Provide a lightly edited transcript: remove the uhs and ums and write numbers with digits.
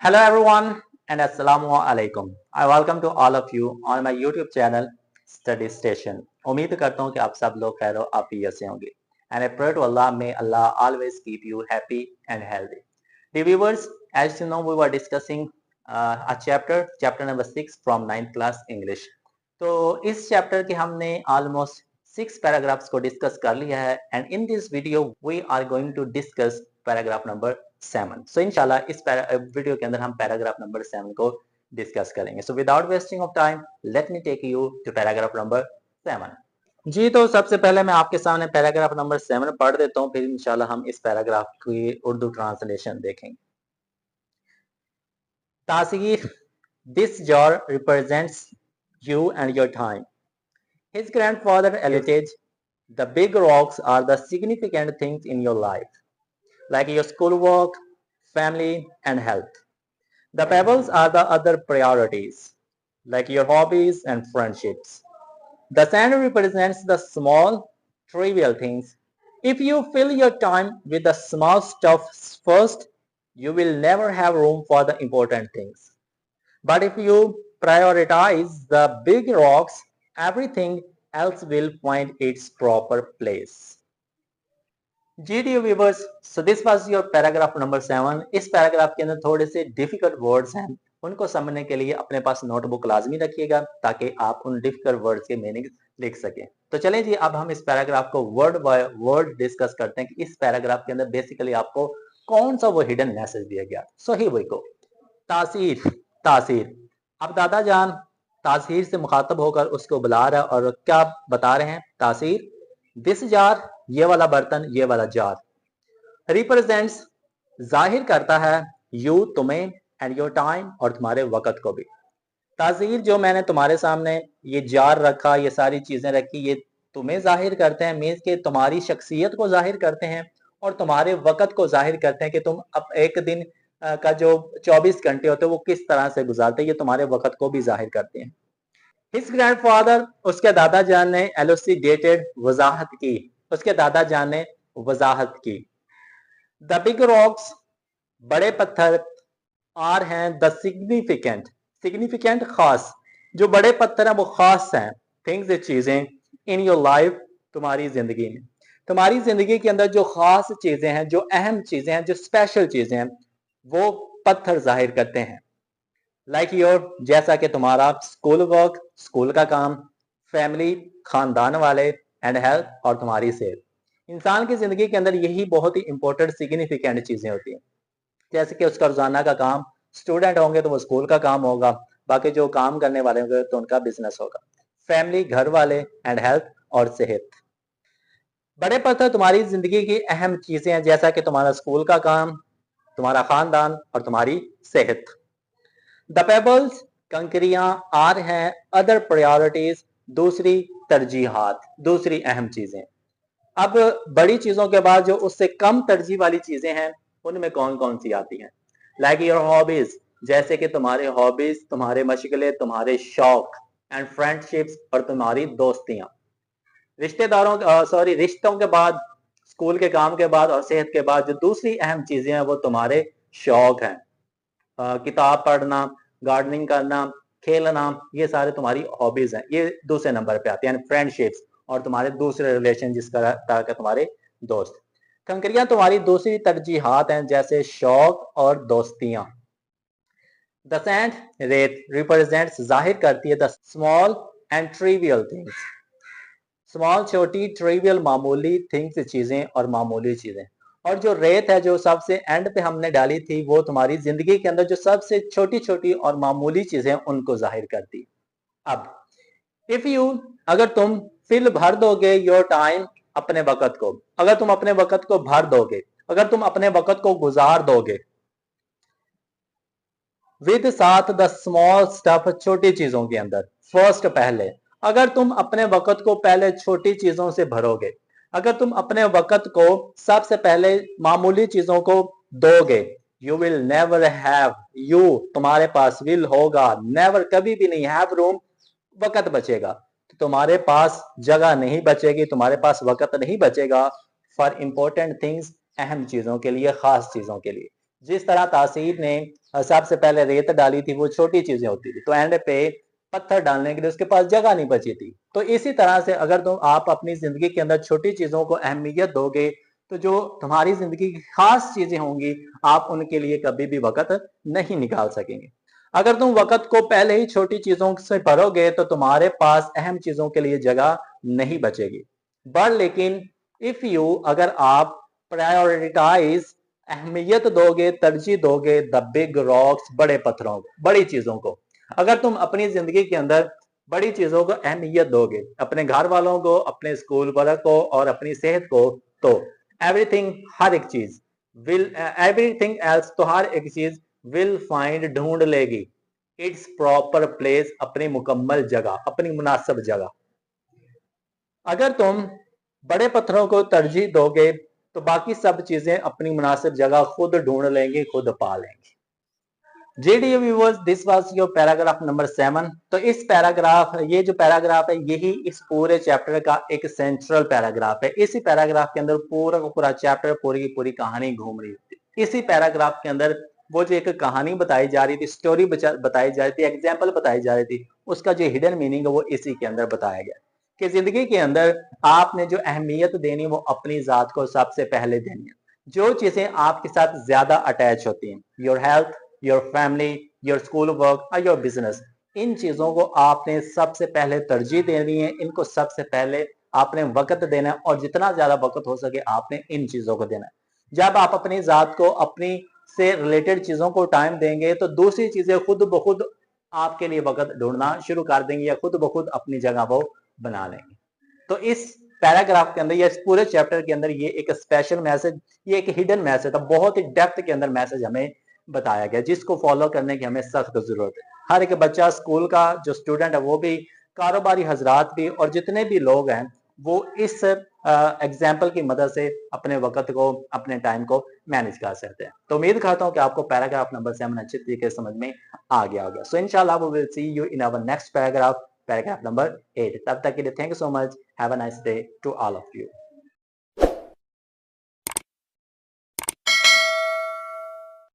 Hello everyone and Assalamu alaikum. I welcome to all of you on my YouTube channel Study Station. उम्मीद करता हूँ कि आप सब लोग खैर आफियत से होंगे. And I pray to Allah may Allah always keep you happy and healthy. Dear viewers, as you know we were discussing a chapter number 6 from 9th class English. तो इस चैप्टर के हमने almost 6 पैराग्राफ्स को discuss कर लिया है and in this video we are going to discuss paragraph number 7. सो इंशाल्लाह इस वीडियो के अंदर हम पैराग्राफ नंबर 7 को डिस्कस करेंगे. So without wasting of time let me take you to paragraph number 7. जी, तो सबसे पहले मैं आपके सामने पैराग्राफ नंबर 7 पढ़ देता हूँ, फिर इंशाल्लाह हम इस पैराग्राफ की उर्दू ट्रांसलेशन देखेंगे. तासीर, this jar represents you and your time. His grandfather alleged the big rocks are the significant things in your life, like your schoolwork, family, and health. The pebbles are the other priorities, like your hobbies and friendships. The sand represents the small, trivial things. If you fill your time with the small stuff first, you will never have room for the important things. But if you prioritize the big rocks, everything else will find its proper place. जी dear viewers, so this was your paragraph number 7. इस paragraph के अंदर थोड़े से difficult words हैं, उनको समझने के लिए अपने पास नोटबुक लाजमी रखिएगा ताकि आप उन डिफिकल्ट वर्ड्स के मीनिंग लिख सकें. तो चलें जी, अब हम इस पैराग्राफ को वर्ड बाय वर्ड डिस्कस करते हैं कि इस पैराग्राफ के अंदर बेसिकली आपको कौन सा वो हिडन मैसेज दिया गया. So here we go. तासीर, तासीर. अब दादा जान तासीर से मुखातब होकर उसको बुला रहा है और क्या बता रहे हैं. तासीर, दिस जार, ये वाला बर्तन, ये वाला जार, रिप्रेजेंट्स, जाहिर करता है, यू, तुम्हें, एंड योर टाइम, और तुम्हारे वक्त को भी. ताज़ीर, जो मैंने तुम्हारे सामने ये जार रखा, ये सारी चीजें रखी, ये तुम्हें जाहिर करते हैं, मीन्स के तुम्हारी शख्सियत को जाहिर करते हैं और तुम्हारे वक्त को जाहिर करते हैं कि तुम अब एक दिन का जो 24 घंटे होते हैं वो किस तरह से गुजारते हैं, ये तुम्हारे वक्त को भी जाहिर करते हैं. हिज ग्रैंडफादर, उसके दादा जान ने एलोसिडेटेड, वजाहत की, उसके दादा जान ने वजाहत की. द बिग रॉक्स, बड़े पत्थर, आर हैं द सिग्निफिकेंट, सिग्निफिकेंट खास, जो बड़े पत्थर हैं वो खास हैं, थिंग्स चीजें, इन योर लाइफ, तुम्हारी जिंदगी में, तुम्हारी जिंदगी के अंदर जो खास चीजें हैं, जो अहम चीजें हैं, जो स्पेशल चीजें हैं, वो पत्थर जाहिर करते हैं. लाइक योर, जैसा कि तुम्हारा स्कूल वर्क, स्कूल का काम, फैमिली, खानदान वाले, एंड हेल्थ, और तुम्हारी सेहत. इंसान की जिंदगी के अंदर यही बहुत ही इंपॉर्टेंट सिग्निफिकेंट चीजें होती हैं. जैसे कि उसका रोजाना का काम, स्टूडेंट होंगे तो वो स्कूल का काम होगा, बाकी जो काम करने वाले होंगे तो उनका बिजनेस होगा, फैमिली, घर वाले, एंड हेल्थ, और सेहत. बड़े पत्थर तुम्हारी जिंदगी की अहम चीजें हैं, जैसा कि तुम्हारा स्कूल का काम, तुम्हारा खानदान, और तुम्हारी सेहत. द पेबल्स, कंकरियां, आर हैं अदर प्रायोरिटीज, दूसरी तरजीहात, दूसरी अहम चीजें. अब बड़ी चीजों के बाद जो उससे कम तरजीह वाली चीजें हैं उनमें कौन कौन सी आती हैं. लाइक योर हॉबीज, जैसे कि तुम्हारे हॉबीज, तुम्हारे मशगले, तुम्हारे शौक, एंड फ्रेंडशिप्स, और तुम्हारी दोस्तियां. रिश्तों के बाद, स्कूल के काम के बाद और सेहत के बाद जो दूसरी अहम चीजें हैं वो तुम्हारे शौक हैं. किताब पढ़ना, गार्डनिंग करना, खेलना, ये सारे तुम्हारी हॉबीज हैं, ये दूसरे नंबर पे आते हैं. फ्रेंडशिप्स, और तुम्हारे दूसरे रिलेशन, जिस तरह के तुम्हारे दोस्त. कंकरियां तुम्हारी दूसरी तरजीहात हैं, जैसे शौक और दोस्तियां. द सैंड, रेत, रिप्रेजेंट्स, जाहिर करती है, the small and trivial things, small, छोटी, ट्रिवियल, मामूली, थिंग्स, चीजें, और मामूली चीजें. और जो रेत है जो सबसे एंड पे हमने डाली थी, वो तुम्हारी जिंदगी के अंदर जो सबसे छोटी छोटी और मामूली चीजें उनको जाहिर करती. अब इफ यू, अगर तुम फिल भर दोगे योर टाइम, अपने वक्त को, अगर तुम अपने वक्त को भर दोगे, अगर तुम अपने वक्त को गुजार दोगे, विद, साथ, द स्मॉल स्टफ, छोटी चीजों के अंदर, फर्स्ट, पहले, अगर तुम अपने वक्त को पहले छोटी चीजों से भरोगे, अगर तुम अपने वक्त को सबसे पहले मामूली चीजों को दोगे, you will never have, you, तुम्हारे पास, विल, होगा, नेवर, कभी भी नहीं, हैव, रूम, वक्त बचेगा, तो तुम्हारे पास जगह नहीं बचेगी, तुम्हारे पास वक्त नहीं बचेगा फॉर इंपॉर्टेंट थिंग्स, अहम चीजों के लिए, खास चीजों के लिए. जिस तरह तासीर ने सबसे पहले रेत डाली थी, वो छोटी चीजें होती थी, तो एंड पे पत्थर डालने के लिए उसके पास जगह नहीं बची थी। तो इसी तरह से अगर तुम आप अपनी जिंदगी के अंदर छोटी चीजों को अहमियत दोगे, तो जो तुम्हारी जिंदगी की खास चीजें होंगी, आप उनके लिए कभी भी वक्त नहीं निकाल सकेंगे। अगर तुम वक्त को पहले ही छोटी चीजों से भरोगे, तो तुम्हारे पास अहम चीजों के लिए जगह नहीं बचेगी। बट लेकिन इफ यू, अगर आप प्रायोरिटाइज, अहमियत दोगे, तरजीह दोगे द बिग रॉक्स, बड़े पत्थरों को, बड़ी चीजों को, अगर तुम अपनी जिंदगी के अंदर बड़ी चीजों को अहमियत दोगे, अपने घर वालों को, अपने स्कूल वर्क को और अपनी सेहत को, तो एवरीथिंग, हर एक चीज विल, एवरीथिंग एल्स, तो हर एक चीज विल फाइंड, ढूंढ लेगी इट्स प्रॉपर प्लेस, अपनी मुकम्मल जगह, अपनी मुनासिब जगह। अगर तुम बड़े पत्थरों को तरजीह दोगे, तो बाकी सब चीजें अपनी मुनासिब जगह खुद ढूंढ लेंगी, खुद पा लेंगी। JDU viewers, this was your paragraph number 7। तो इस पैराग्राफ, ये जो पैराग्राफ है, यही इस पूरे चैप्टर का एक सेंट्रल पैराग्राफ है। इसी पैराग्राफ के अंदर पूरा का पूरा चैप्टर, पूरी की पूरी कहानी घूम रही थी। इसी पैराग्राफ के अंदर वो जो एक कहानी बताई जा रही थी, स्टोरी बताई जा रही थी, एग्जाम्पल बताई जा रही थी, उसका जो हिडन मीनिंग है वो इसी के अंदर बताया गया कि जिंदगी के अंदर आपने जो अहमियत देनी है, वो अपनी जात को सबसे पहले देनी है। जो चीजें आपके साथ ज्यादा अटैच होती हैं, your health, your family, your school work और योर बिजनेस, इन चीजों को आपने सबसे पहले तरजीह देनी है, इनको सबसे पहले आपने वक्त देना है, और जितना ज्यादा वक्त हो सके आपने इन चीजों को देना है। जब आप अपनी जात को, अपनी से रिलेटेड चीजों को टाइम देंगे, तो दूसरी चीजें खुद ब खुद आपके लिए वक्त ढूंढना शुरू कर देंगी, या खुद ब खुद अपनी जगह वो बना लेंगे। तो इस पैराग्राफ के अंदर या इस पूरे चैप्टर के अंदर ये एक स्पेशल मैसेज, ये एक हिडन मैसेज था, बहुत ही डेप्थ के अंदर मैसेज हमें बताया गया, जिसको फॉलो करने की हमें सख्त जरूरत है। हर एक बच्चा, स्कूल का जो स्टूडेंट है वो भी, कारोबारी हजरात भी, और जितने भी लोग हैं, वो इस एग्जाम्पल की मदद से अपने वक्त को, अपने टाइम को मैनेज कर सकते हैं। तो उम्मीद करता हूँ कि आपको पैराग्राफ नंबर 7 अच्छी तरीके से समझ में आ गया होगा। सो इंशाल्लाह we will see you in our next paragraph, paragraph number 8। तब तक के लिए thank you so much, have a nice day to all of you.